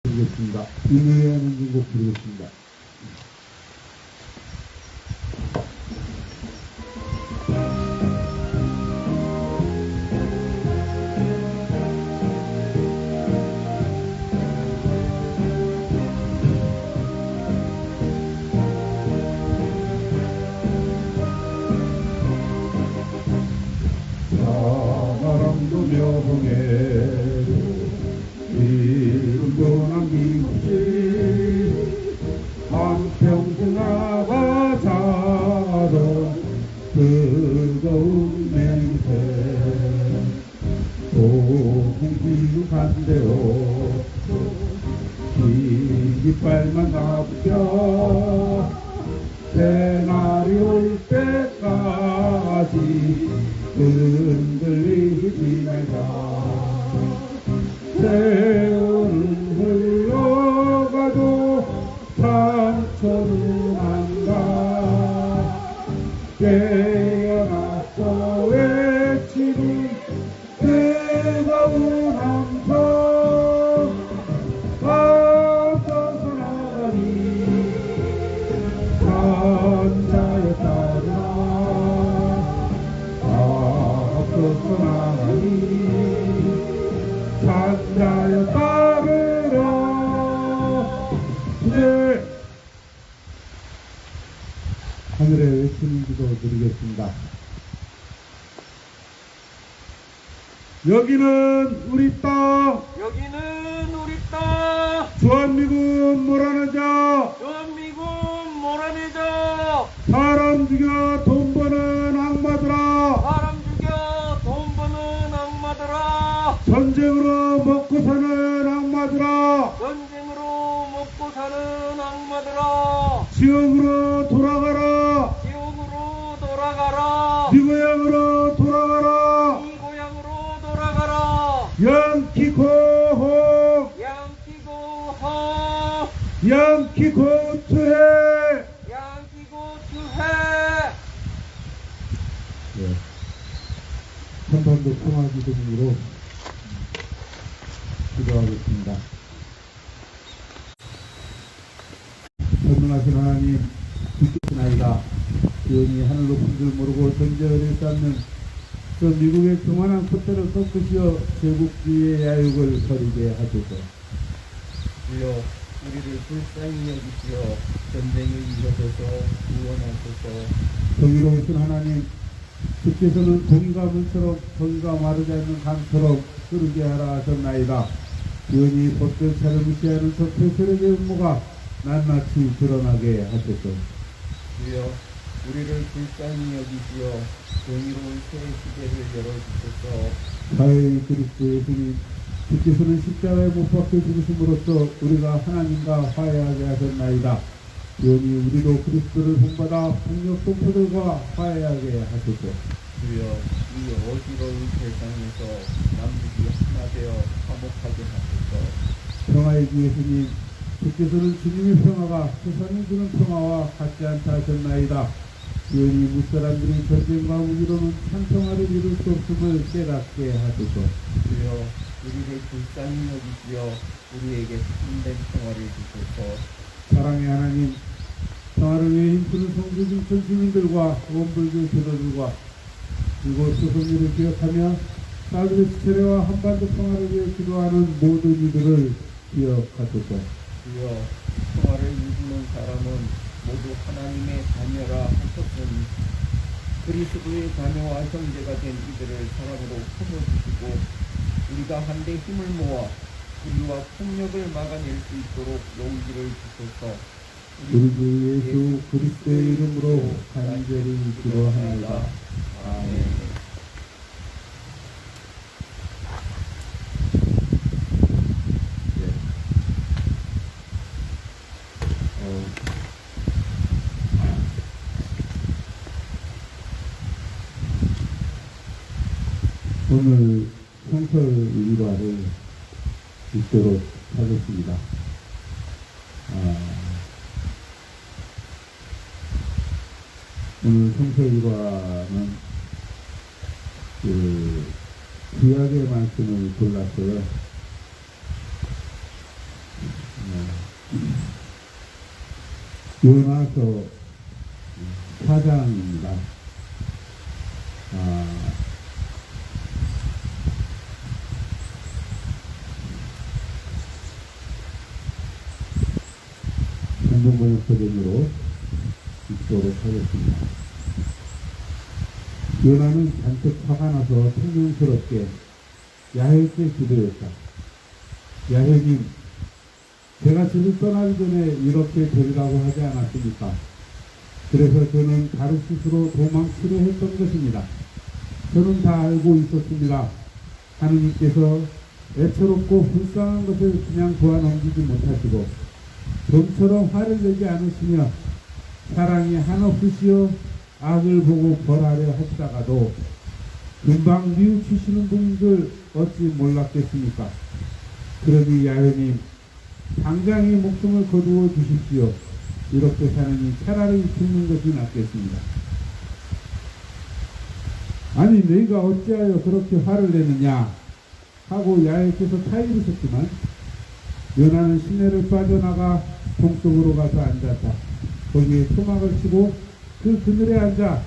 부르겠습니다. 비밀의 하는 중곡 부르겠습니다. 사랑도 묘봉에도 이름도 남김없이 한평생 나가 자던 뜨거운 맹세 고궁기육한대로 깃발만 납겨 새날이 올 때까지 흔들리지 말자. 세월은 흘러가도 상처는 안가. 깨어났어 외치는 뜨거운 함성 앞서서 나가니 산자에 따르나 앞서서 나가니 산자에 따르라. 네. 하늘에 외치는 기도 드리겠습니다. 여기는 우리 땅, 여기는 우리 땅, 주한미군 몰아내자. 주한미군 몰아내자. 사람 죽여 돈 버는 악마들아. 사람 죽여 돈 버는 악마들아. 전쟁으로 먹고 사는 악마들아. 전쟁으로 먹고 사는 악마들아. 지옥으로 돌아가라. 지옥으로 돌아가라. 네 고향으로 돌아가라. 이 고향으로 돌아가라. 양키고호 양키고호 양키고투해. 양키고투해. 네. 한반도 평화기도문으로 기도하겠습니다. 전능하신 하나님, 주께서나이다. 기원이 하늘 높은 줄 모르고 전쟁을 쌓는 그 미국의 교만한 콧대를 꺾으시어 제국주의의 야욕을 버리게 하소서. 주여 우리를 불쌍히 여기시어 전쟁을 이겨서서 구원하소서. 정의로우신 하나님, 주께서는 공의가 물처럼 정의가 마르지 않는 강처럼 흐르게 하라 하셨나이다. 기원이 벗들차를 무시하는 저 폐쇄력의 음모가 낱낱이 드러나게 하소서. 주여 우리를 불쌍히 여기시어 정의로운 새 시대를 열어주소서. 사회의 그리스도 예수님, 주께서는 십자가에 못 박혀 죽으심으로써 우리가 하나님과 화해하게 하셨나이다. 기원이 우리도 그리스도를 본받아 폭력 동포들과 화해하게 하소서. 주여 이 어지러운 세상에서 남북이 하나 되어 화목하게 하소서. 평화의 주 예수님, 주께서는 주님의 평화가 세상이 주는 평화와 같지 않다 하셨나이다. 기원이 무사람들이 전쟁과 무기로는 참 평화를 이룰 수 없음을 깨닫게 하소서. 주여 우리를 불쌍히 여기시어 우리에게 참된 평화를 주소서. 사랑의 하나님, 평화를 위해 힘쓰는 성도중 전시민들과 원불교 제도들과 그리고 소송리를 기억하며 사드의 지체례와 한반도 평화를 위해 기도하는 모든 이들을 기억하소서. 주여 평화를 이루는 사람은 모두 하나님의 자녀라 하셨으니 그리스도의 자녀와 형제가 된 이들을 사랑으로 품어주시고 우리가 한데 힘을 모아 불의와 폭력을 막아낼 수 있도록 용기를 주소서. 우리 주 예수 그리스도의 이름으로 간절히 기도합니다. 아멘. 오늘 성설 일과를 읽도록 하겠습니다. 오늘 성설 일과는 구약의 말씀을 골랐어요. 요나서 4장입니다. 공동번역 버전으로 읽도록 하겠습니다. 요나는 잔뜩 화가 나서 통명스럽게 야훼께 기도했다. 야훼님, 제가 집을 떠나기 전에 이렇게 되리라고 하지 않았습니까? 그래서 저는 다르시스로 도망치려 했던 것입니다. 저는 다 알고 있었습니다. 하느님께서 애처롭고 불쌍한 것을 그냥 도와 넘기지 못하시고 좀처럼 화를 내지 않으시며 사랑이 한없으시어 악을 보고 벌하려 하시다가도 금방 뉘우치시는 분들 어찌 몰랐겠습니까? 그러니 야훼님, 당장 이 목숨을 거두어 주십시오. 이렇게 사느니 차라리 죽는 것이 낫겠습니다. 아니 너희가 어찌하여 그렇게 화를 내느냐 하고 야훼께서 타이르셨지만 요나는 시내를 빠져나가 동쪽으로 가서 앉았다. 거기에 토막을 치고 그 그늘에 앉아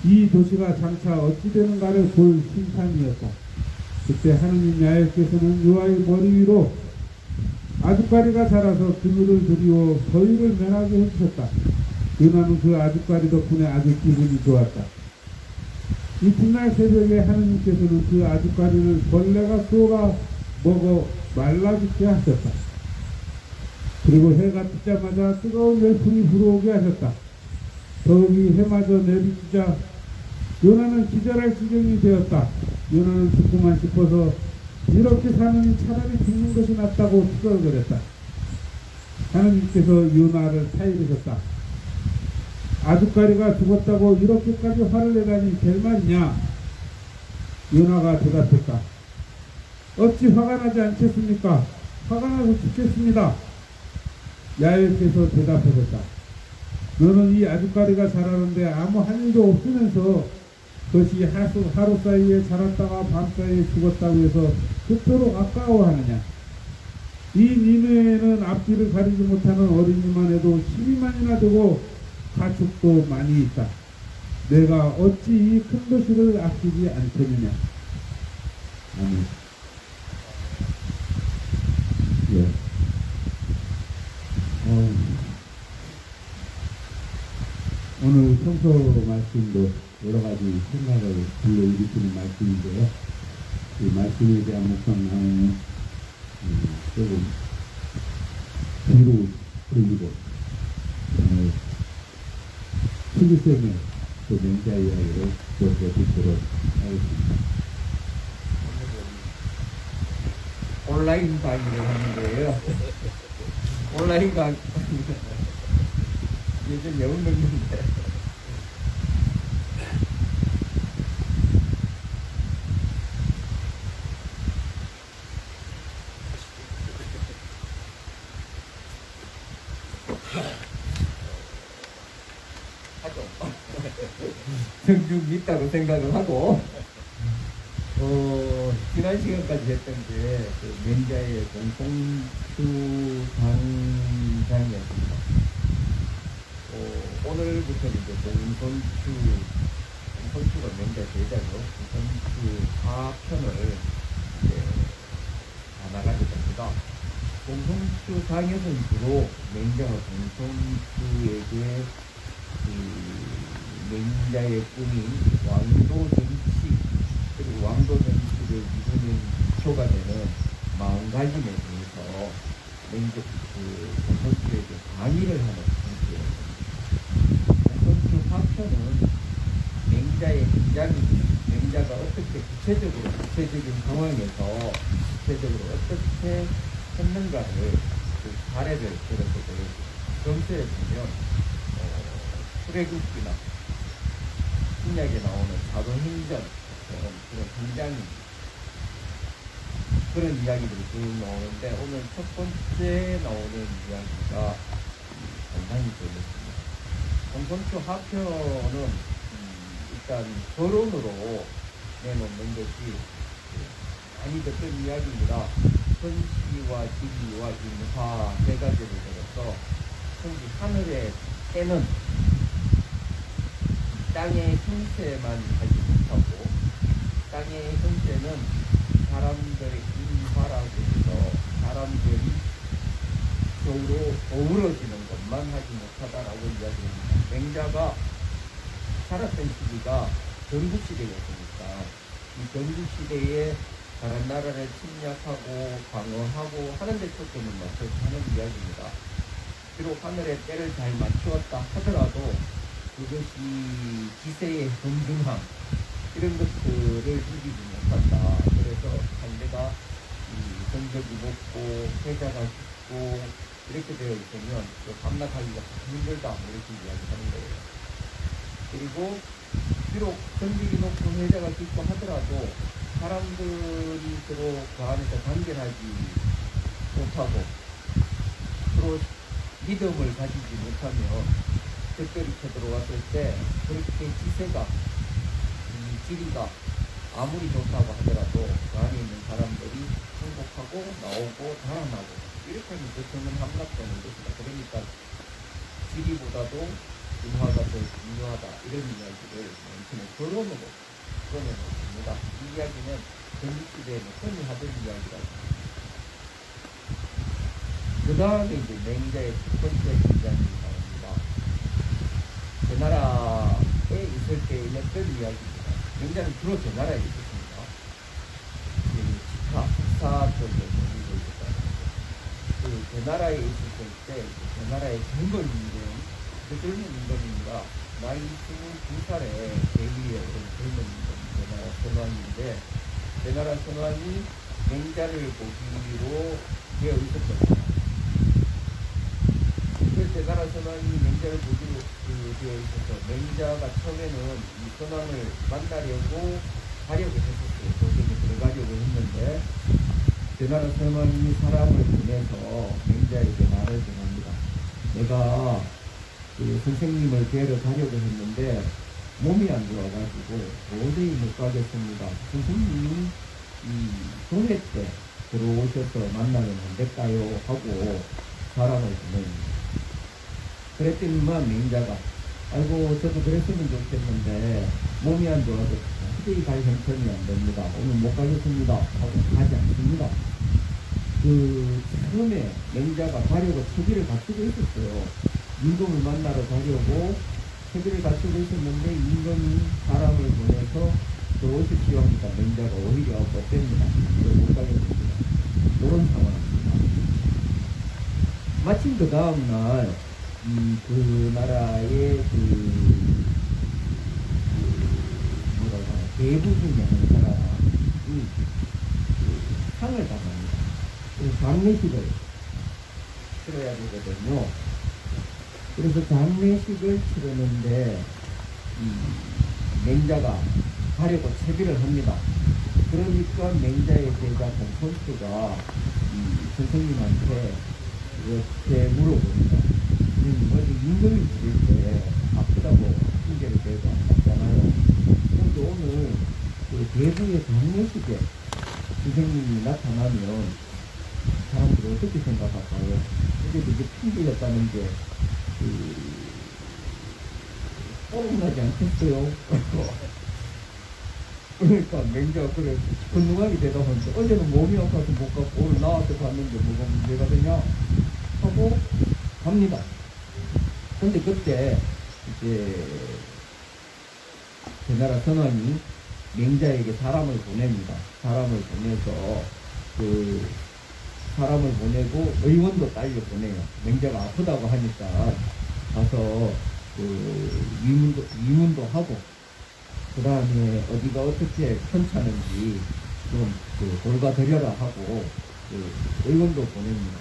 이 도시가 장차 어찌 되는가를 볼 심산이었다. 그때 하느님 야훼께서는 요나의 머리 위로 아주까리가 자라서 그늘을 드리워 더위를 면하게 해주셨다. 요나는 그 아주까리 덕분에 아주 기분이 좋았다. 이튿날 새벽에 하느님께서는 그 아주까리를 벌레가 쏘가 먹어 말라 죽게 하셨다. 그리고 해가 뜨자마자 뜨거운 열풍이 불어오게 하셨다. 더욱이 해마저 내리치자 요나는 기절할 지경이 되었다. 요나는 죽고만 싶어서 이렇게 사느니 차라리 죽는 것이 낫다고 투덜거렸다. 하느님께서 요나를 타이르셨다. 아주까리가 죽었다고 이렇게까지 화를 내다니 될 말이냐? 요나가 대답했다. 어찌 화가 나지 않겠습니까? 화가 나고 죽겠습니다. 야훼께서 대답하셨다. 너는 이 아주까리가 자라는데 아무 한 일도 없으면서 그것이 하루 사이에 자랐다가 밤 사이에 죽었다고 해서 그토록 아까워하느냐? 이 니느웨에는 앞뒤를 가리지 못하는 어린이만 해도 12만이나 되고 가축도 많이 있다. 내가 어찌 이 큰 도시를 아끼지 않겠느냐? 아멘. 예. 오늘 성서 말씀도 여러 가지 생각을 불러일으키는 말씀인데요. 이 말씀에 대한 묵상하면 조금 뒤로 돌리고 필리셈의 그 맹자 이야기를 듣도록 하겠습니다. 온라인 강의를 하는 거예요. 온라인 강의. 요즘 영어 먹는데. 정중 있다고 생각을 하고, 지난 시간까지 했던 게, 그 맹자의 공통추 강장이었습니다. 오늘부터는 이제 공통추가 맹자 제자죠. 공통추 4편을 이제 다 나가게 됩니다. 공통추 강에서는 주로 맹자가 공통추에게 맹자의 꿈인 왕도 정치, 그리고 왕도 정치를 이루는 기초가 되는 마음가짐에 대해서 공통추에게 강의를 하는 형태입니다. 공통추 4편은 맹자의 현장입니다. 맹자가 어떻게 구체적인 상황에서 구체적으로 어떻게 했는가를 그 사례를 들어서 보여줍니다. 전서에 보면 출애굽기나 신약에 나오는 사도행전처럼 그런 현장입니다. 그런 이야기들이 쭉 나오는데 오늘 첫 번째 나오는 이야기가 상당히 재밌습니다. 공통추 하편은 일단 결론으로 내놓는 것이 많이 듣던 이야기입니다. 선시와 지리와 인화 세 가지를 들어서 특히 하늘의 때는 땅의 형체만 하지 못하고 땅의 형체는 사람들의 인화라고 해서 사람들이 서로 어우러지는 것만 하지 못하다라고 이야기합니다. 맹자가 살았던 시기가 전국시대였으니까 이 전국시대에 다른 나라를 침략하고 방어하고 하는 데 초점을 맞춰서 하는 이야기입니다. 비록 하늘의 때를 잘 맞추었다 하더라도 그것이 기세의 혼중함 이런 것들을 이기지 못한다. 그래서 상대가 전적이 높고 패자가 깊고 이렇게 되어 있으면 반락하기가 힘들다 이렇게 이야기하는 거예요. 그리고 비록 전적이 높고 패자가 깊고 하더라도 사람들이 서로 그 안에서 단결하지 못하고 서로 믿음을 가지지 못하면 특별히 쳐들어왔을 때 그렇게 지세가 지리가 아무리 좋다고 하더라도 그 안에 있는 사람들이 행복하고 나오고 달아나고 이렇게 하면 보통은 함락되는 것이다. 그러니까 지리보다도 인화가 더 중요하다 이런 이야기를 맨처음에 거론으로 꺼내놓습니다. 이 이야기는 전국시대에는 흔히 하던 이야기라고. 그 다음에 이제 맹자의 첫 번째 이야기 나옵니다. 그 나라에 있을 때 했던 이야기입니다. 맹자는 주로 제 나라에 있었습니다. 식사 쪽에 머리고 있었다는 그 나라에 있었을 때 그 나라의 젊은 인간, 그 젊은 인간입니다. 나이 22살에 대위에 오른 젊은 인간, 그 나라 선왕인데 그 나라 선왕이 맹자를 보기로 되어 있었습니다. 그 나라 선왕이 맹자를 보기로 되어 있어서 맹자가 처음에는 이 선왕을 만나려고 가려고 했었어요. 도전에 들어가려고 했는데 그 나라 선왕이 사람을 보내서 맹자에게 말을 전합니다. 내가 그 선생님을 뵈러 가려고 했는데 몸이 안 좋아가지고 도저히 못 가겠습니다. 선생님이 이 동해 때 들어오셔서 만나면 안 될까요? 하고 사람을 보냅니다. 그랬더니만 맹자가 아이고 저도 그랬으면 좋겠는데 몸이 안 좋아서 도저히 갈 형편이 안 됩니다. 오늘 못 가겠습니다. 하고 가지 않습니다. 그 처음에 맹자가 가려고 처지를 갖추고 있었어요. 임금을 만나러 가려고 처지를 갖추고 있었는데 임금이 사람을 보내서 들어오십시오 하니까 맹자가 오히려 못 됩니다. 못 가겠습니다. 이런 상황입니다. 마침 그 다음날 그 나라의 뭐라고 하나 대부 중에 한 사람이 상을 당합니다. 장례식을 치러야 되거든요. 그래서 장례식을 치르는데 맹자가 가려고 채비를 합니다. 그러니까 맹자의 제자 공손수가 선생님한테 이렇게 물어봅니다. 어제 임금이 부를 때 아프다고 핑계를 대고 아팠잖아요. 그런데 오늘 그 대부의 장례식에 선생님이 나타나면 사람들이 어떻게 생각할까요? 근데 그게 핑계였다는 게 뻔뻔하지 않겠어요? 그러니까 맹자가 그래 건능하게 대답하면서 어제는 몸이 아파서 못 갔고 오늘 나와서 갔는데 뭐가 문제가 되냐 하고 갑니다. 근데 그때 이제 그 나라 선왕이 맹자에게 사람을 보냅니다. 사람을 보내서 그 사람을 보내고 의원도 딸려 보내요. 맹자가 아프다고 하니까 가서 그 위문도 하고 그 다음에 어디가 어떻게 편찮은지 좀 돌봐드려라 하고 그 의원도 보냅니다.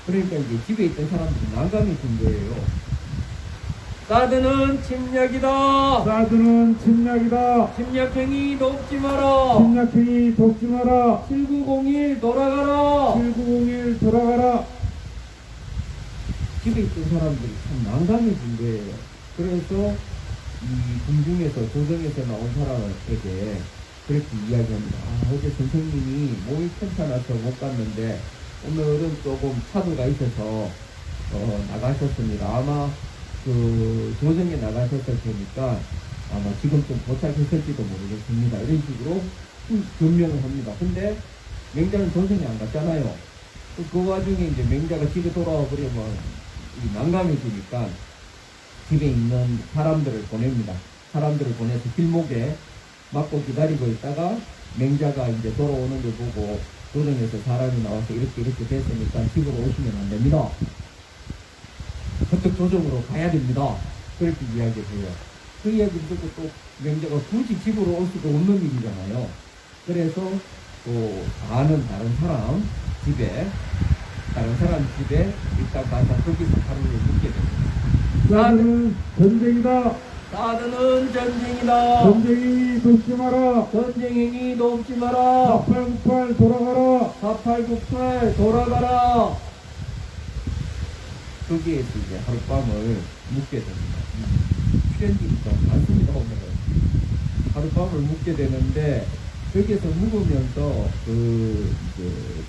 그러니까 이제 집에 있던 사람들이 난감이 든 거예요. 사드는 침략이다. 사드는 침략이다. 침략행위 돕지 마라. 침략행위 돕지 마라. 7901 돌아가라. 7901 돌아가라. 집에 있던 사람들이 참 난감이 든 거예요. 그래서 이 궁중에서 조정에서 나온 사람에게 그렇게 이야기합니다. 어제 선생님이 몸이 편찮아서 못 갔는데 오늘은 조금 차도가 있어서 나가셨습니다. 아마 그 조정에 나가셨을 테니까 아마 지금쯤 도착했을지도 모르겠습니다. 이런 식으로 변명을 합니다. 근데 맹자는 조정에 안 갔잖아요. 그 와중에 이제 맹자가 집에 돌아와 버리면 이 난감해지니까 집에 있는 사람들을 보냅니다. 사람들을 보내서 길목에 막고 기다리고 있다가 맹자가 이제 돌아오는 걸 보고 조정에서 사람이 나와서 이렇게 됐으니까 집으로 오시면 안 됩니다. 그쪽 조정으로 가야 됩니다. 그렇게 이야기해요. 그 이야기를 듣고 또 맹자가 굳이 집으로 올 수도 없는 일이잖아요. 그래서 또 아는 다른 사람 집에 있다가 거기서 하루를 묵게 됩니다. 사드는 전쟁이다. 사드는 전쟁이다. 전쟁이 돕지 마라. 전쟁행위 돕지 마라. 4898 돌아가라. 4898 돌아가라. 거기에서 이제 하룻밤을 묵게 됩니다. 출연진이 좀 많습니다. 오늘은 하룻밤을 묵게 되는데 여기에서 묵으면서 그 이제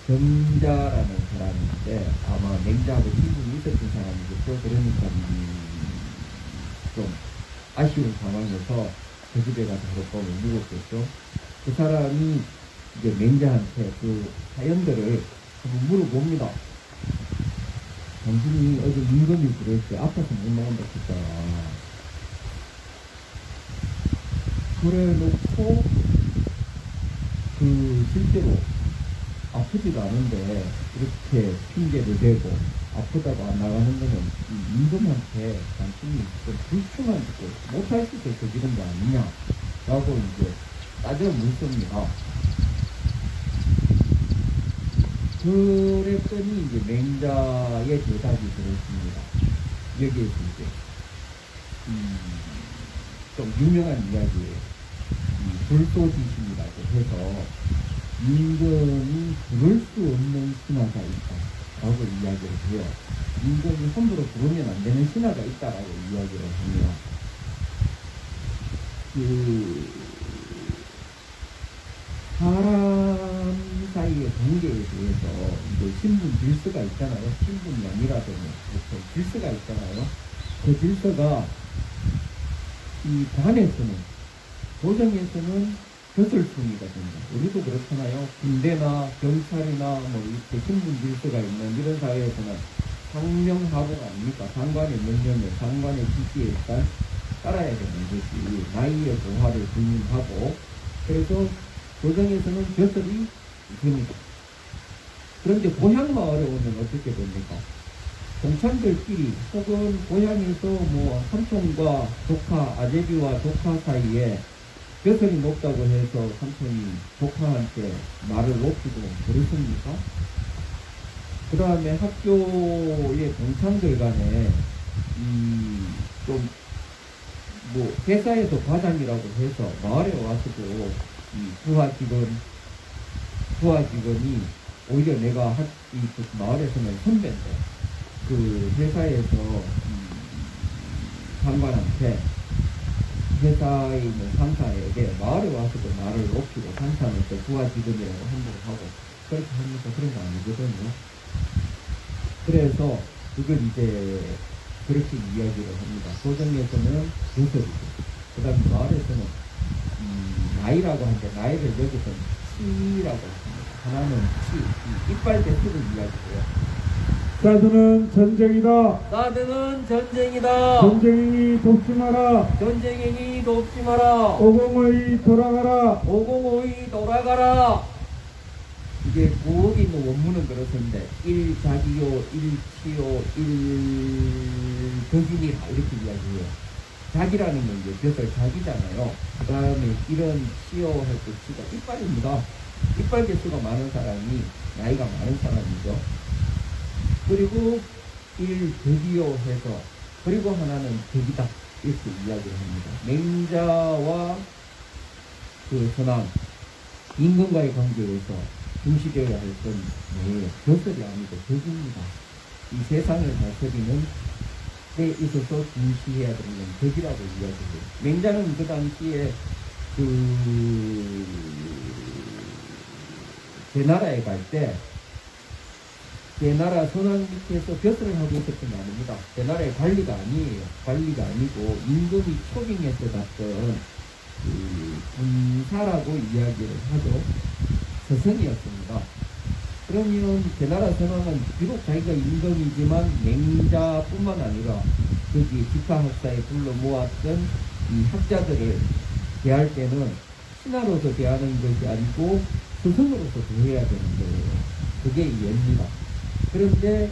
경자라는 사람인데 아마 맹자하고 친분이 있었던 사람이겠죠. 그러니까 좀 아쉬운 상황에서 그 집에 가서 하룻밤을 묵었겠죠. 그 사람이 이제 맹자한테 그 사연들을 한번 물어봅니다. 당신이 어제 임금이 그럴 때 아파서 못 나간다 했잖아. 그래 놓고 그 실제로 아프지도 않은데 이렇게 핑계를 대고 아프다고 안 나가는 거는 임금한테 당신이 좀 불충한 짓을 못할 수도 있고 이런 거 아니냐 라고 이제 따져 묻습니다. 그랬더니 이제 맹자의 대답이 그렇습니다. 여기에서 이제 좀 유명한 이야기예요. 불소지심이라고 해서 임금이 부를 수 없는 신하가 있다라고 이야기를 해요. 임금이 함부로 부르면 안 되는 신하가 있다라고 이야기를 합니다. 사람 사이의 관계에 대해서 이제 신분 질서가 있잖아요. 신분량이라든지 이렇게 질서가 있잖아요. 그 질서가 이 관에서는 조정에서는 벼슬순위가 됩니다. 우리도 그렇잖아요. 군대나 경찰이나 뭐 이렇게 신분 질서가 있는 이런 사회에서는 상명하복 아닙니까? 상관의 명령에 상관의 지시에 따라야 되는 것이 나이의 고하를 군인하고 그래서 조정에서는 벼슬이 됩니다. 그런데 고향 마을에 오면 어떻게 됩니까? 동창들끼리 혹은 고향에서 뭐 삼촌과 조카, 아재비와 조카 사이에 벼슬이 높다고 해서 삼촌이 조카한테 말을 높이고 그렇습니까? 그 다음에 학교의 동창들 간에 좀 뭐 회사에서 과장이라고 해서 마을에 와서도 이 부하 직원이 오히려 내가 그 마을에서는 선배인데 그 회사에서 상관한테 회사에 있는 상사에게 마을에 와서도 나를 높이고 상사한테 부하 직원이라고 함부로 하고 그렇게 하면서 그런 거 아니거든요. 그래서 그걸 이제 그렇게 이야기를 합니다. 조정에서는 벼슬이고 그 다음에 마을에서는 나이라고 하는데 나이를 여기서는 치라고 합니다. 하나는 치, 이빨 대수를 이야기해요. 사드는 전쟁이다. 사드는 전쟁이다. 전쟁이 돕지 마라. 전쟁행위 돕지 마라. 505 돌아가라. 505이 돌아가라. 이게 구억에 있는 원문은 그렇습니다. 일자기요, 일치요, 일덕이니라 이렇게 이야기해요. 자기라는 건 이제 벼슬 자기잖아요. 그 다음에 이런 치요 할 때 치가 이빨입니다. 이빨 개수가 많은 사람이 나이가 많은 사람이죠. 그리고 일덕이요 해서 그리고 하나는 덕이다 이렇게 이야기를 합니다. 맹자와 그 선왕 임금과의 관계에서 중시되어야 할 건 뭐예요? 벼슬이 아니고 덕입니다. 이 세상을 다스리는 데 있어서 중시해야 되는 건 덕이라고 이야기해요. 맹자는 그 당시에 제 나라에 갈 때 대나라 선왕 밑에서 벼슬을 하고 있었던 게 아닙니다. 대나라의 관리가 아니에요. 관리가 아니고 임금이 초빙해서 갔던 군사라고 이야기를 하죠. 서성이었습니다. 그러면 대나라 선왕은 비록 자기가 임금이지만 맹자뿐만 아니라 거기 직파학사에 불러 모았던 이 학자들을 대할 때는 신하로서 대하는 것이 아니고 스승으로서 대해야 되는 거예요. 그게 예입니다. 그런데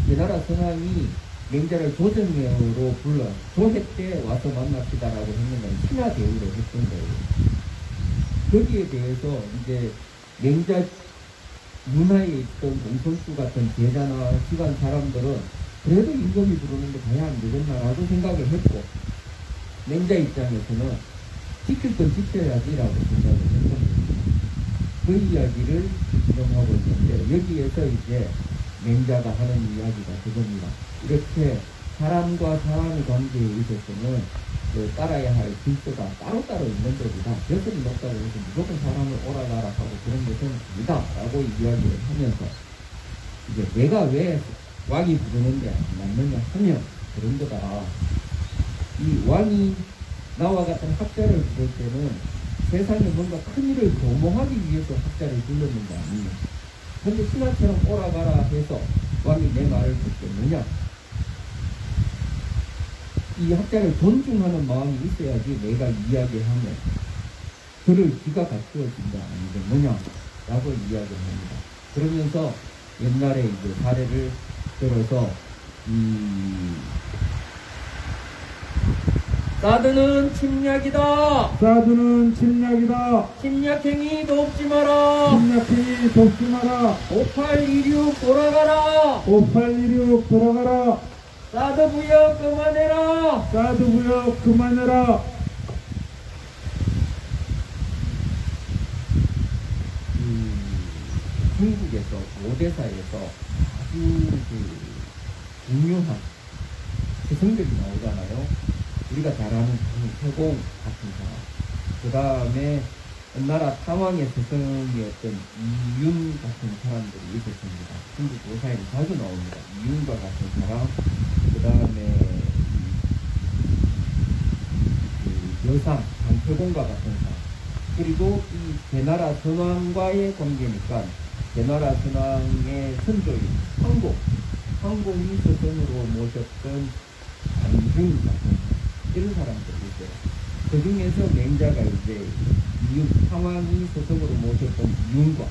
대나라 선왕이 맹자를 조정으로 불러 조회 때 와서 만납시다라고 했는데 신하 대우를 했던 거예요. 거기에 대해서 이제 맹자 문화에 있던 공손수 같은 제자나 시간 사람들은 그래도 임금이 부르는데 가야 안 되겠나라고 생각을 했고, 맹자 입장에서는 지킬 건 지켜야지라고 생각을 했던 겁니다. 그 이야기를 진행하고 있는데, 여기에서 이제 맹자가 하는 이야기가 그겁니다. 이렇게 사람과 사람의 관계에 있어서는 따라야 할 질서가 따로따로 있는 것이다. 벼슬이 높다고 해서 무조건 사람을 오라가라 하고 그런 것은 아니다 라고 이야기를 하면서, 이제 내가 왜 왕이 부르는데 안 맞느냐 하면 그런 거다. 이 왕이 나와 같은 학자를 부를 때는 세상에 뭔가 큰 일을 도모하기 위해서 학자를 불렀는 거 아니냐. 근데 신하처럼 오라가라 해서 왕이 내 말을 듣겠느냐. 이 학자를 존중하는 마음이 있어야지 내가 이야기하면 들을 귀가 갖추어진다 아니겠느냐 라고 이야기를 합니다. 그러면서 옛날에 이제 사례를 들어서 사드는 침략이다. 사드는 침략이다. 침략행위 돕지 마라. 침략행위 돕지 마라. 5826 돌아가라. 5826 돌아가라. 사드 부역 그만해라. 사드 부역 그만해라. 중국에서 고대사에서 아주 중요한 스승들이 나오잖아요. 우리가 잘 아는 태공 같은 사람, 그 다음에 나라 탐왕의 스승이었던 이윤 같은 사람들이 있었습니다. 중국 고사에는 자주 나옵니다. 이윤과 같은 사람, 그 다음에 여상 강태공과 같은 사람, 그리고 이 대나라 선왕과의 관계니까 대나라 선왕의 선조인 황공이 스승으로 모셨던 안중 같은 사람, 이런 사람들이 있어요. 그 중에서 맹자가 이제 상왕이 스승으로 모셨던 이윤과,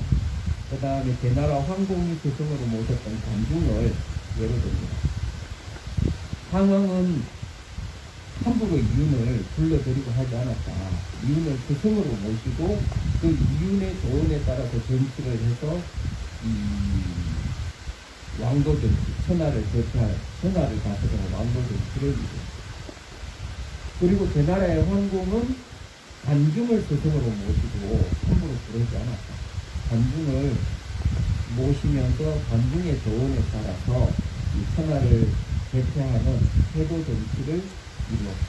그 다음에 대나라 황공이 스승으로 모셨던 관중을 예로 듭니다. 상왕은 함부로 이윤을 불러들이고 하지 않았다. 이윤을 스승으로 모시고 그 이윤의 조언에 따라서 정치를 해서 왕도 정치, 천하를 대표할, 천하를 다스리는 왕도 정치를 이루었다. 그리고 대나라의 황공은 관중을 스승으로 모시고 함부로 부르지 않았다. 관중을 모시면서 관중의 조언에 따라서 이 천하를 대표하는 태도 정치를 이루었다.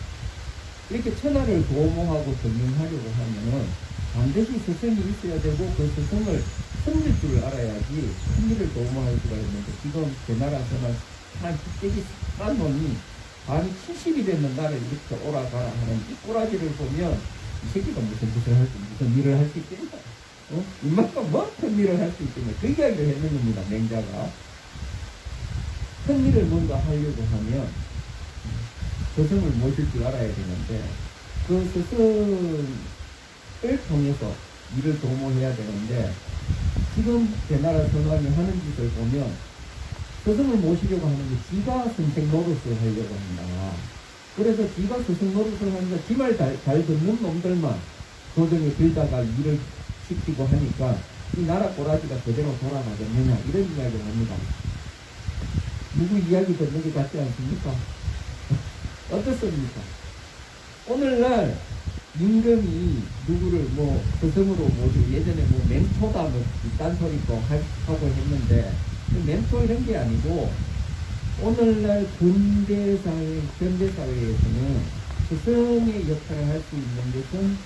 이렇게 천하를 도모하고 경영하려고 하면은 반드시 스승이 있어야 되고 그 스승을 섬길 줄 알아야지 승리를 도모할 수가 있는데, 지금 대나라에서는 한 흑대기 싼 놈이 반이 70이 됐는 나를 이렇게 오라가라 하는 이 꼬라지를 보면 이 새끼가 무슨 일을 할 수 있겠냐? 이만큼 뭐 큰 일을 할 수 있겠냐? 그 이야기를 했는 겁니다. 맹자가. 큰 일을 뭔가 하려고 하면 스승을 모실 줄 알아야 되는데, 그 스승을 통해서 일을 도모해야 되는데, 지금 대나라 선왕이 하는 짓을 보면 스승을 모시려고 하는 게 지가 선생 노릇을 하려고 한다. 그래서 지가 스승 노릇을 하니까 지 말 잘 듣는 놈들만 조정에 들다가 일을 시키고 하니까 이 나라 꼬라지가 그대로 돌아가겠느냐, 이런 이야기를 합니다. 누구 이야기 듣는 게 같지 않습니까? 어떻습니까? 오늘날 임금이 누구를 스승으로 모시고, 예전에 멘토다 이딴 소리 하고 했는데, 멘토 이런 게 아니고, 오늘날 근대사회, 현대사회에서는 스승의 역할을 할 수 있는 것은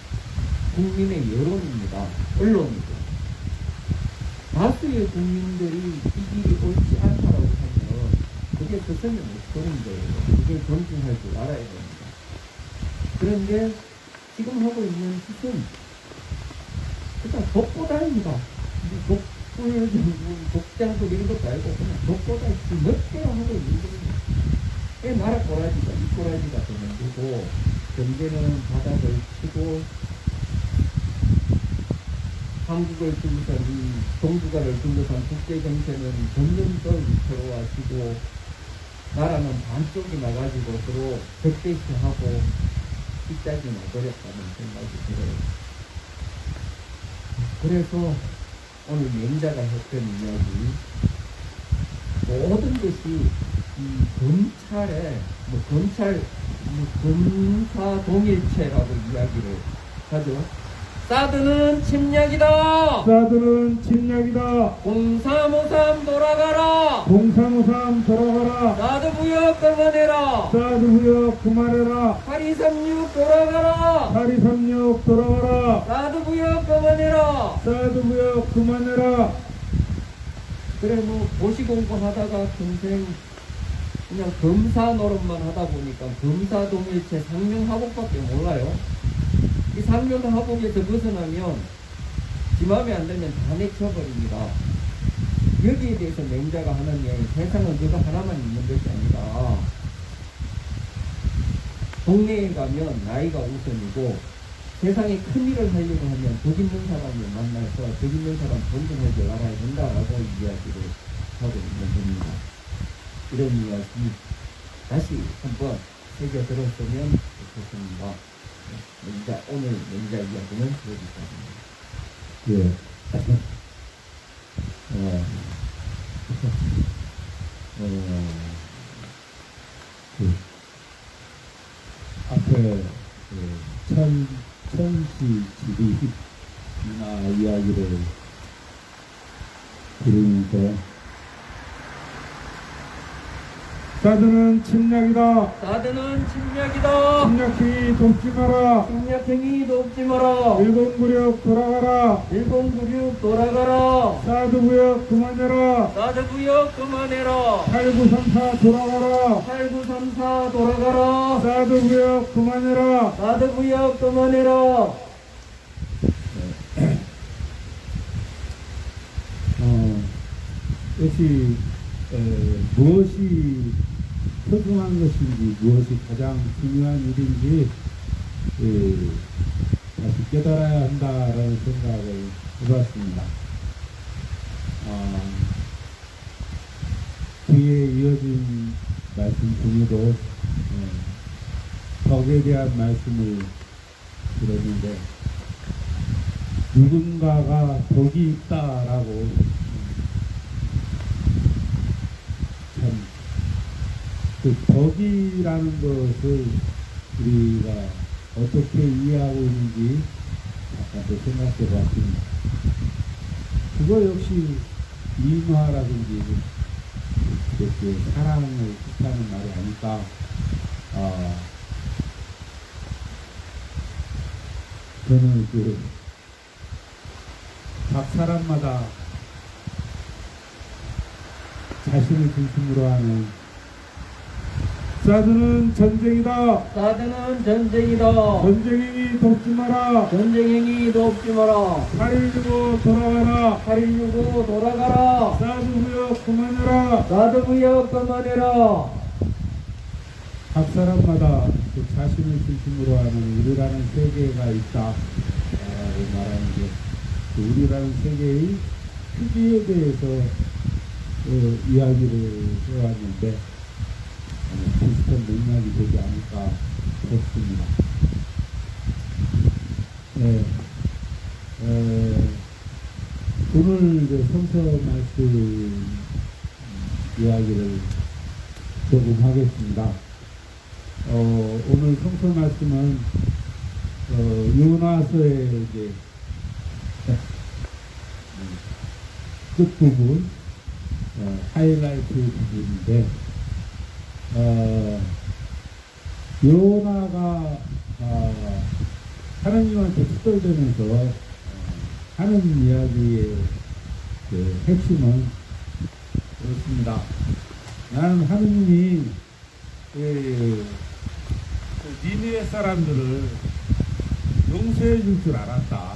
국민의 여론입니다. 언론이고. 다수의 국민들이 이 길이 옳지 않다라고 하면 그게 스승의 목소리인 거예요. 그걸 존중할 줄 알아야 됩니다. 그런데 지금 하고 있는 짓은 그냥 독보다입니다. 독장도 이런 것도 아니고 그냥 독보다 멋대로 하고 있는 겁니다. 왜 나라 꼬라지가 이 꼬라지가 되는 거고 경제는 바닥을 치고 한국을 둘러싼 이 동북아를 둘러싼 국제 정세는 점점 더 위태로워지고 나라는 반쪽이 나가지고 서로 적대시하고 뒷짝이 나버렸다는 생각이 들어요. 그래서 오늘 맹자가 했던 이야기 모든 것이 이 검찰에 검사 동일체라고 이야기를 하죠. 사드는 침략이다. 사드는 침략이다. 0353 돌아가라. 0353 돌아가라. 사드 부역 그만해라. 사드 부역 그만해라. 8236 돌아가라. 8236 돌아가라. 사드 부역 그만해라. 사드 부역 그만해라. 그래 뭐 도시 공부하다가 평생 그냥 검사 노릇만 하다 보니까 검사 동일체 상명하복밖에 몰라요. 이 상명하복에서 벗어나면 지 마음에 안 들면 다 내쳐버립니다. 여기에 대해서 맹자가 하는 이야기, 세상은 그거 하나만 있는 것이 아니라 동네에 가면 나이가 우선이고 세상에 큰 일을 하려고 하면 덕 있는 사람을 만나서 덕 있는 사람 존중할 줄 알아야 된다라고 이야기를 하고 있는 겁니다. 이런 이야기 다시 한번 새겨 들었으면 좋겠습니다. 오늘 맹자 이야기는 여기까지입니다. 예. 앞에 천시 지리 문화 이야기를 들으면서 사드는 침략이다. 사드는 침략이다. 침략행위 돕지 마라. 침략행위 돕지 마라. 일본구력 돌아가라. 일본구륙 돌아가라. 사드구역 그만해라. 사드 부역 그만해라. 8934 돌아가라. 8934 돌아가라. 사드구역 그만해라. 사드 부역 그만해라. 역시 무엇이 소중한 것인지 무엇이 가장 중요한 일인지 다시 깨달아야 한다라는 생각을 해봤습니다. 뒤에 이어진 말씀 중에도 덕에 대한 말씀을 들었는데 누군가가 덕이 있다라고 그 덕이라는 것을 우리가 어떻게 이해하고 있는지 잠깐 생각해 봤습니다. 그거 역시 인화라든지 이렇게 사랑을 뜻하는 말이 아닐까. 저는 각 사람마다 자신을 중심으로 하는 사드는 전쟁이다. 사드는 전쟁이다. 전쟁행위 돕지 마라. 전쟁행위 돕지 마라. 8.19 돌아가라. 8.19 돌아가라. 사드구역 그만해라. 사드 부역 그만해라. 각 사람마다 그 자신을 중심으로 하는 우리라는 세계가 있다 라고 말하는 게 그 우리라는 세계의 크기에 대해서 이야기를 해왔는데 비슷한 맥락이 되지 않을까 싶습니다. 오늘 성서 말씀 이야기를 조금 하겠습니다. 오늘 성서 말씀은 요나서의 이제 끝부분 하이라이트 부분인데 요나가 하나님한테 투덜대면서 하는 이야기에 그 핵심은 그렇습니다. 나는 하느님이 그 니느웨 사람들을 용서해 줄 줄 알았다.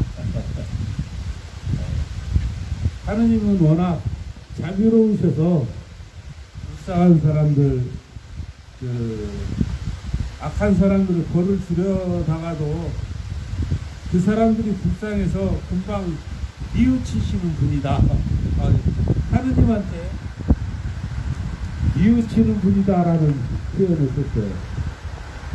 하느님은 워낙 자비로우셔서 불쌍한 사람들, 악한 사람들을 벌을 주려다가도 그 사람들이 불쌍해서 금방 뉘우치시는 분이다. 하느님한테 뉘우치는 분이다라는 표현을 썼어요.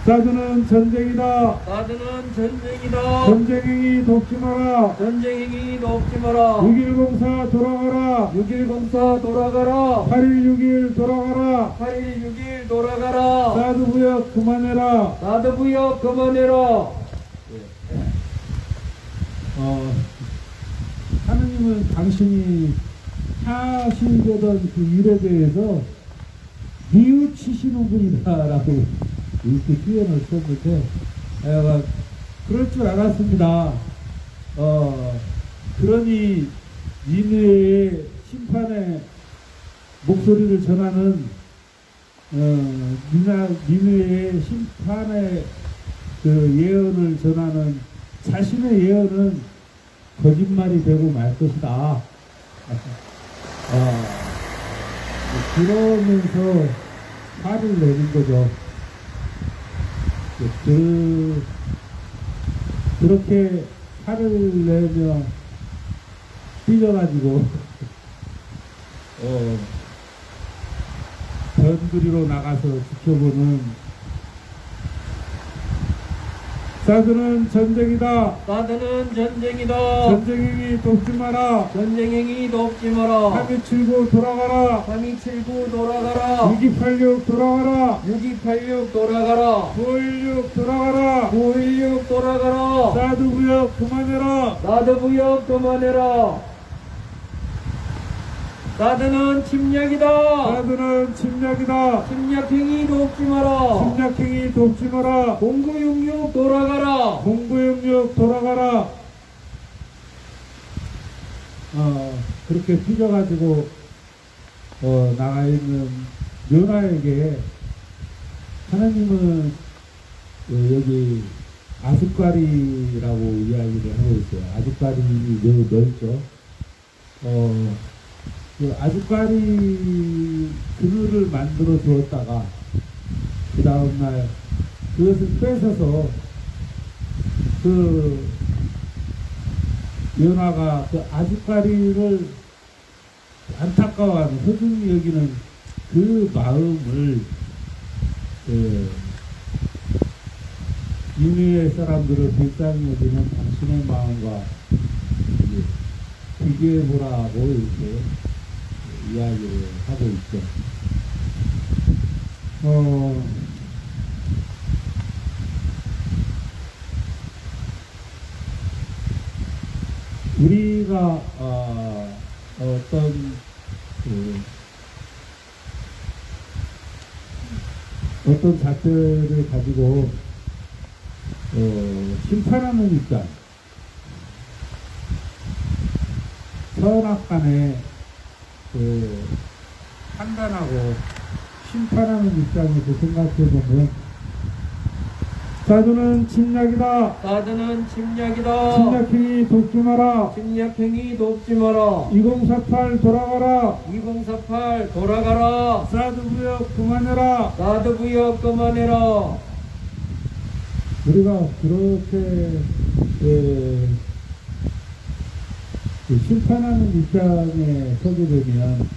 사드는 전쟁이다. 사드는 전쟁이다. 전쟁행위 돕지 마라. 전쟁행위 돕지 마라. 6.1공사 돌아가라. 6.1공사 돌아가라. 8.161 돌아가라. 8.161 돌아가라. 사드 부역 그만해라. 사드 부역 그만해라. 하느님은 당신이 하시려던 그 일에 대해서 뉘우치시는 분이다라고 이렇게 표현을 썼는데, 그럴 줄 알았습니다. 그러니 니느웨의 심판의 목소리를 전하는 니느웨의 심판의 그 예언을 전하는 자신의 예언은 거짓말이 되고 말 것이다. 그러면서 화를 내는 거죠. 그렇게 화를 내며 삐져가지고 변두리로 나가서 지켜보는 사드는 전쟁이다. 사드는 전쟁이다. 전쟁행위 돕지 마라. 전쟁행위 돕지 마라. 3279 돌아가라. 3279 돌아가라. 6286 돌아가라. 6286 돌아가라. 916 돌아가라. 916 돌아가라. 사드 부역 그만해라. 사드 부역 그만해라. 사드는 침략이다. 사드는 침략이다. 침략행위 돕지 마라. 침략행위 돕지 마라. 0966 돌아가라. 0966 돌아가라. 그렇게 삐져가지고 나가 있는 요나에게 하나님은 여기 아주까리라고 이야기를 하고 있어요. 아주까리 매우 넓죠. 그 아주까리 그늘을 만들어 주었다가 그 다음날 그것을 뺏어서 그 요나가 그 아주까리를 안타까워하는 소중히 여기는 그 마음을 니느웨 사람들을 불쌍히 여기는 당신의 마음과 비교해보라고 이렇게 이야기를 하고 있죠. 우리가 어떤 잣들을 가지고 심판하는 입장, 선악간에 판단하고 심판하는 입장에서 생각해보면 사드는 침략이다. 사드는 침략이다. 침략행위 돕지 마라. 침략행위 돕지 마라. 2048 돌아가라. 2048 돌아가라. 사드 부역 그만해라. 사드 부역 그만해라. 우리가 그렇게 심판하는 입장에 서게 되면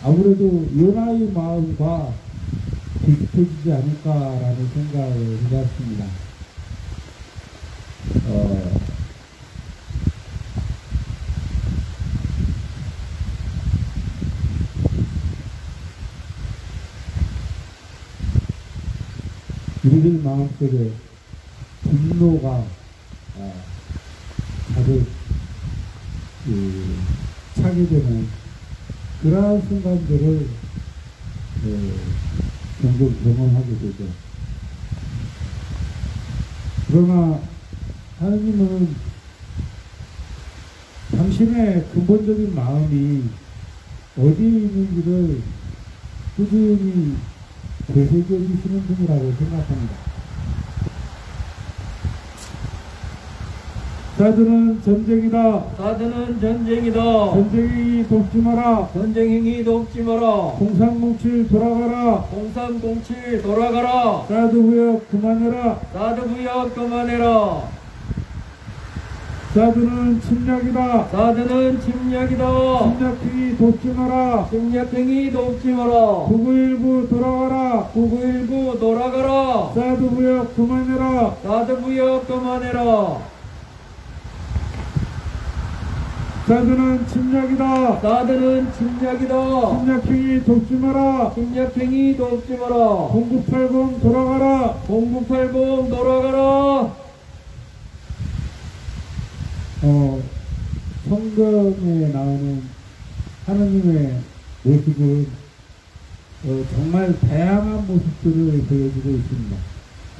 아무래도 요나의 마음과 비슷해지지 않을까라는 생각을 해봤습니다. 우리들 마음속에 분노가 가득 차게 되는 그러한 순간들을 종종 경험하게 되죠. 그러나 하느님은 당신의 근본적인 마음이 어디에 있는지를 꾸준히 되새겨 주시는 분이라고 생각합니다. 자드는 전쟁이다. 자드는 전쟁이다. 전쟁이 돕지 마라. 전쟁행위 돕지 마라. 0307 돌아가라. 0307 돌아가라. 사드 무역 그만해라. 사드 무역 그만해라. 사드는 침략이다. 사드는 침략이다. 침략행위 돕지 마라. 침략행위 돕지 마라. 9919 돌아가라. 9919 돌아가라. 사드 무역 그만해라. 사드 무역 그만해라. 사드는 침략이다. 사드는 침략이다. 침략행위 돕지 마라. 침략행위 돕지 마라. 0980 돌아가라. 0980 돌아가라. 성경에 나오는 하나님의 모습은 정말 다양한 모습들을 보여주고 있습니다.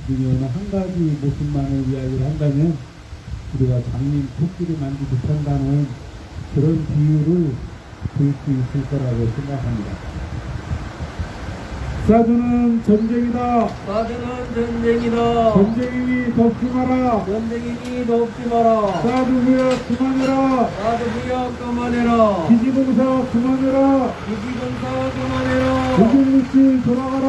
우리 어느 한 가지 모습만을 이야기를 한다면 우리가 장님 토끼를 만지 못한다는 그런 비유를 볼 수 있을 거라고 생각합니다. 사드는 전쟁이다. 사드는 전쟁이다. 전쟁이 덮지 마라. 전쟁행위 돕지 마라. 사드 무역 그만해라. 사드 무역 그만해라. 기지봉사 그만해라. 기지공사 그만해라. 9667 돌아가라.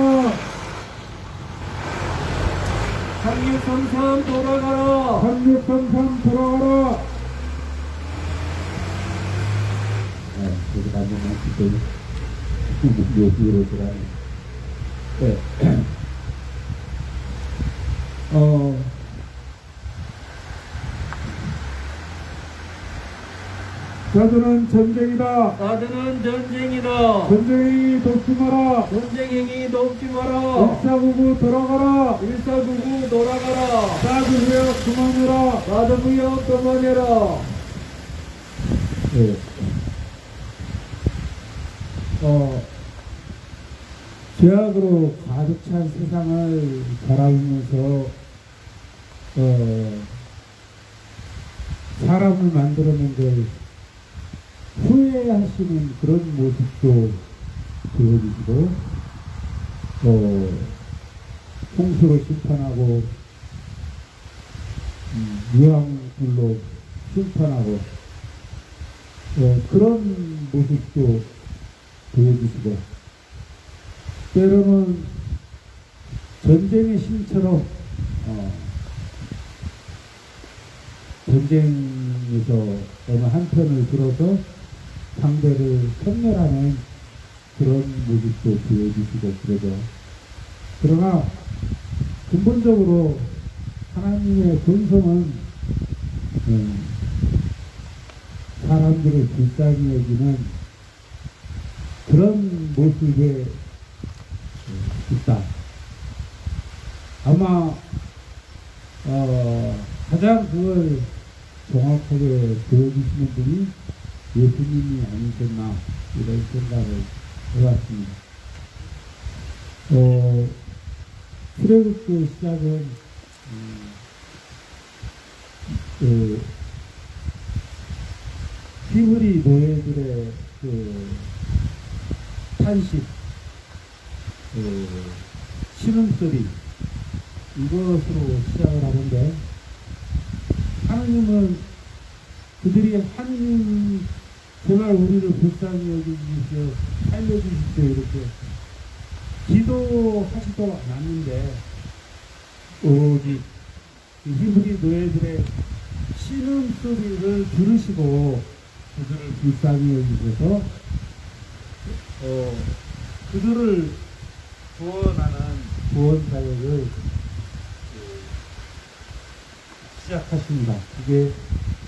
3633 돌아가라. 3633 돌아가라. 여기 가면 그때 여기로 들어가네. 네. 사드는 전쟁이다. 사드는 전쟁이다. 전쟁이 돕지 마라. 전쟁행위 돕지 마라. 1499 돌아가라. 1499 돌아가라. 사드 무역 그만해라. 사드 무역 그만해라. 네. 죄악으로 가득 찬 세상을 바라보면서 사람을 만들어낸 걸 후회하시는 그런 모습도 보여주시고 홍수로 심판하고 유황불로 심판하고 그런 모습도 보여주시고 때로는 전쟁의 신처럼 전쟁에서 어느 한편을 들어서 상대를 섬멸하는 그런 모습도 보여주시고 그러죠. 그러나 근본적으로 하나님의 본성은 사람들을 불쌍히 여기는 그런 모습에 있다. 아마 가장 그걸 정확하게 보여주시는 분이 예수님이 아니셨나 이런 생각을 해봤습니다. 출애굽기 시작은 히브리 노예들의 탄식, 신음소리 이것으로 시작을 하는데 하나님은 그들이 하나님 제발 우리를 불쌍히 여겨주십시오, 살려주십시오 이렇게 기도하지도 않았는데 오직 히브리 노예들의 신음소리를 들으시고 그들을 불쌍히 여기셔서 그들을 구원하는 구원 사역을 시작하십니다. 그게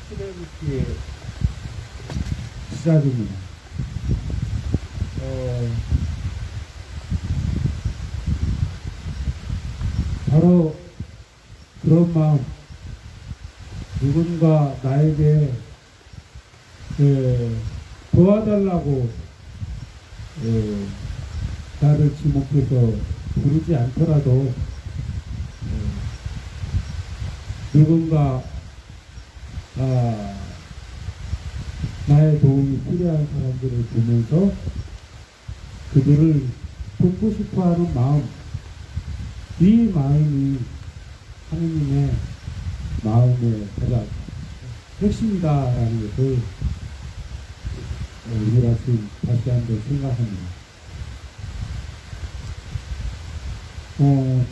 출애굽기의 시작입니다. 바로 그런 마음, 누군가 나에게 도와달라고 나를 지목해서 부르지 않더라도 누군가 나의 도움이 필요한 사람들을 보면서 그들을 돕고 싶어하는 마음, 이 마음이 하느님의 마음의 가장 핵심이다라는 것을 우리가 지금 다시 한번 생각합니다.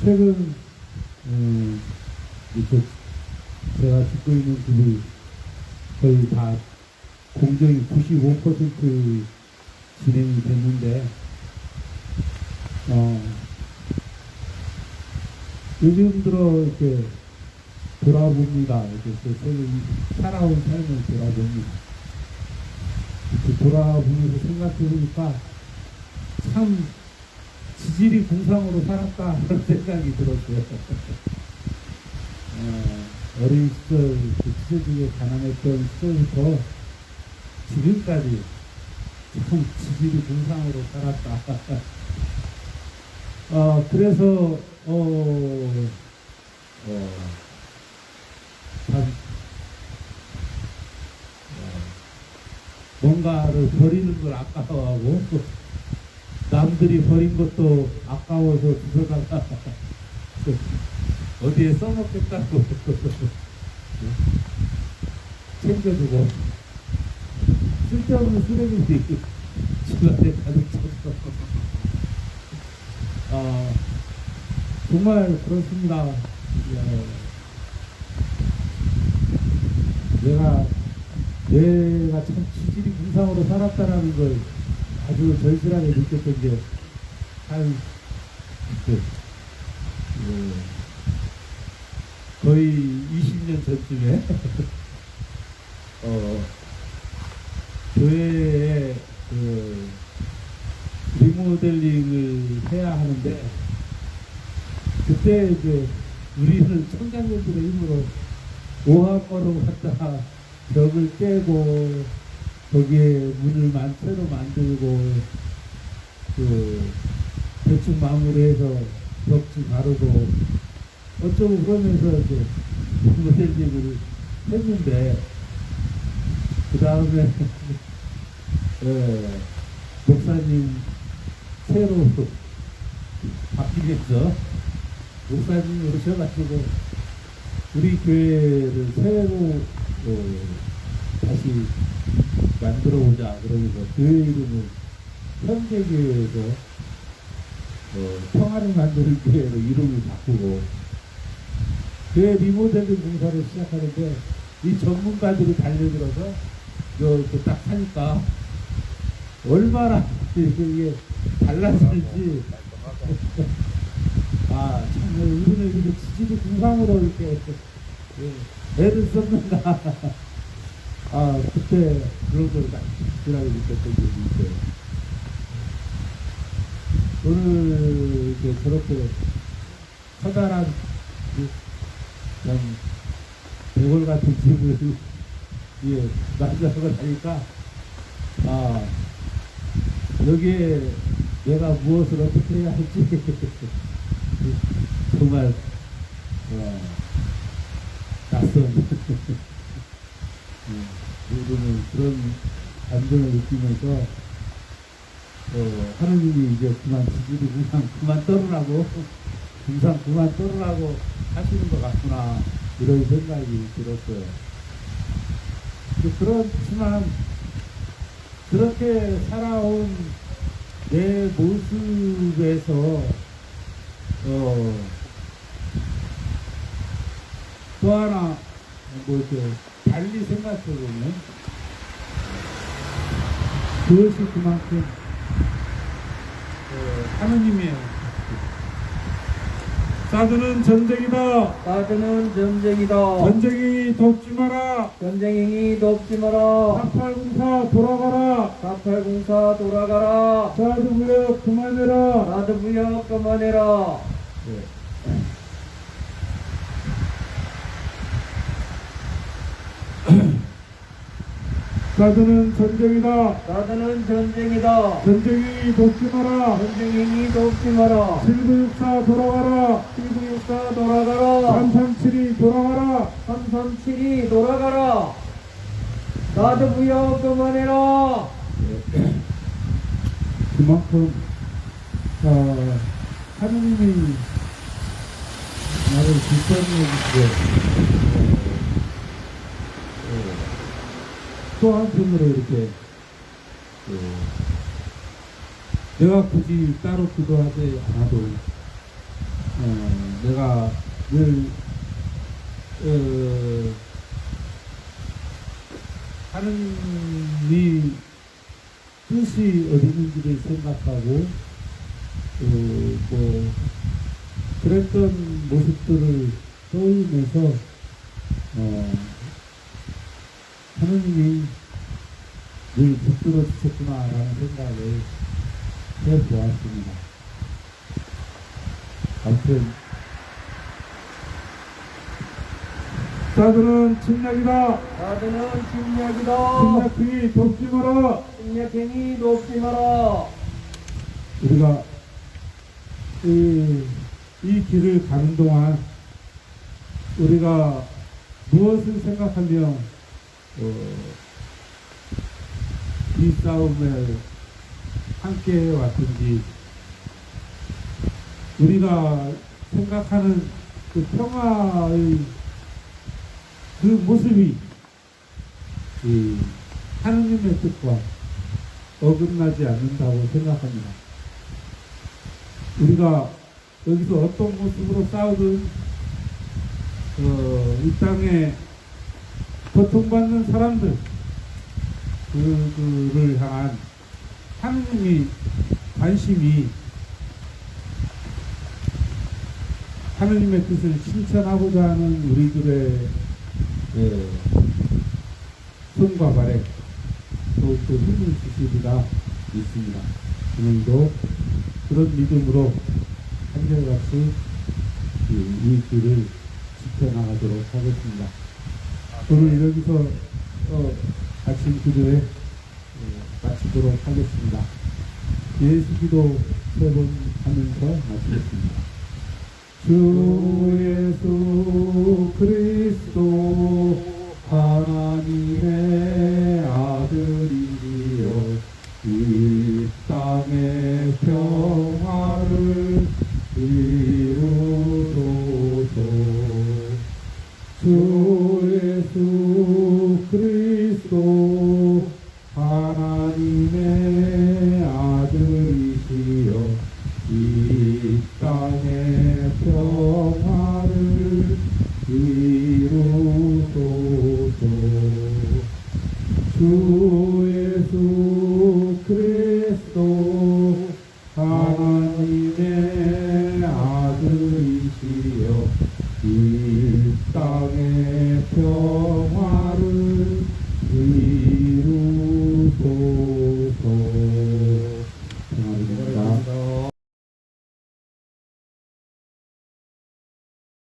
최근 이렇게 제가 듣고 있는 집이 거의 다 공정이 95% 진행이 됐는데 요즘 들어 이렇게 돌아봅니다. 이렇게 살아온 삶을 돌아봅니다. 이렇게 돌아보면서 생각해 보니까 참 지질이 궁상으로 살았다 그런 생각이 들었어요. 어린 시절 그 지저분하게 가난했던 시절부터 지금까지 참 지질이 궁상으로 살았다. 그래서 참 뭔가를 버리는 걸 아까워하고 남들이 버린 것도 아까워서 주워다가 어디에 써먹겠다고 챙겨주고 쓸데없는 쓰레기들이 집안에 가득 찼어. 정말 그렇습니다. 내가 참 지질이 궁상으로 살았다라는 걸 아주 절실하게 느꼈던 게 거의 20년 전쯤에 교회에 리모델링을 해야 하는데 그때 이제 우리는 청장년들의 힘으로 오합거로 갖다가 벽을 떼고 거기에 문을 새로 만들고 대충 마무리해서 벽지 바르고 어쩌고 그러면서 이제 리모델링을 했는데 그 다음에 목사님 새로 바뀌겠죠. 목사님이 오셔가지고 우리 교회를 새로 다시 만들어보자 그러면서 교회 이름을 현대교회에서 평화를 만드는 교회로 이름을 바꾸고 교회 리모델링 공사를 시작하는데 이 전문가들이 달려들어서 이렇게 딱 하니까 얼마나 이게 달라질지 참 우리는 이렇게 지질이 궁상으로 이렇게 애를 썼는가 그때 그런 걸 확실하게 느꼈던 적이 있어요. 오늘 이렇게 저렇게 커다란 참 대골 같은 집을 만들고 나니까 여기에 내가 무엇을 어떻게 해야 할지 정말 낯선 우리는 그런 감정을 느끼면서 하느님이 이제 그만 지질이 그만 떨으라고 그만 떨으라고 하시는 것 같구나 이런 생각이 들었어요. 그렇지만 그렇게 살아온 내 모습에서 또 하나 이렇게 달리 생각해보면 그것이 그만큼 하느님이에요. 사드는 전쟁이다. 사드는 전쟁이다. 전쟁이 돕지 마라. 전쟁이 돕지 마라. 4804 돌아가라. 4804 돌아가라. 사드 무역 그만해라. 사드 무역 그만해라. 사드는 전쟁이다. 사드는 전쟁이다. 전쟁이 돕지 마라. 전쟁이 돕지 마라. 7964 돌아가라. 7964 돌아가라. 337이 돌아가라. 337이 돌아가라. 가드 부여 그만해라. 그만큼 하느님이 나를 기뻐해 주시고 또 한편으로 이렇게 내가 굳이 따로 기도하지 않아도 내가 늘 하느님이 뜻이 어디 있는지를 생각하고 뭐 그랬던 모습들을 떠올리면서 하느님이 늘 붙들어 주셨구나라는 생각을 해보았습니다. 아무튼 사드는 침략이다. 가드는 침략이다. 침략행위 돕지 마라. 침략행위 돕지 마라. 우리가 이 길을 가는 동안 우리가 무엇을 생각하며 이 싸움에 함께 왔든지 우리가 생각하는 그 평화의 그 모습이 이 하느님의 뜻과 어긋나지 않는다고 생각합니다. 우리가 여기서 어떤 모습으로 싸우든 이 땅에 고통받는 사람들 그를 향한 하느님이 관심이 하느님의 뜻을 실천하고자 하는 우리들의 손과 발에 더욱더 힘을 주시리라 믿습니다. 오늘도 그런 믿음으로 한결같이 이 길을 지켜나가도록 하겠습니다. 오늘 여기서 아침 기도에 마치도록 하겠습니다. 예수 기도 3번 하면서 마치겠습니다. 주 예수 그리스도 하나님의 아들이여 이 땅의 평화를 이루소서. 주 예수 그리스도 하나님의 아들이시여 이 땅의 평화를 이루소서. 주 예수 그리스도 하나님의 아들이시여 이 땅의 평화를 이루소서.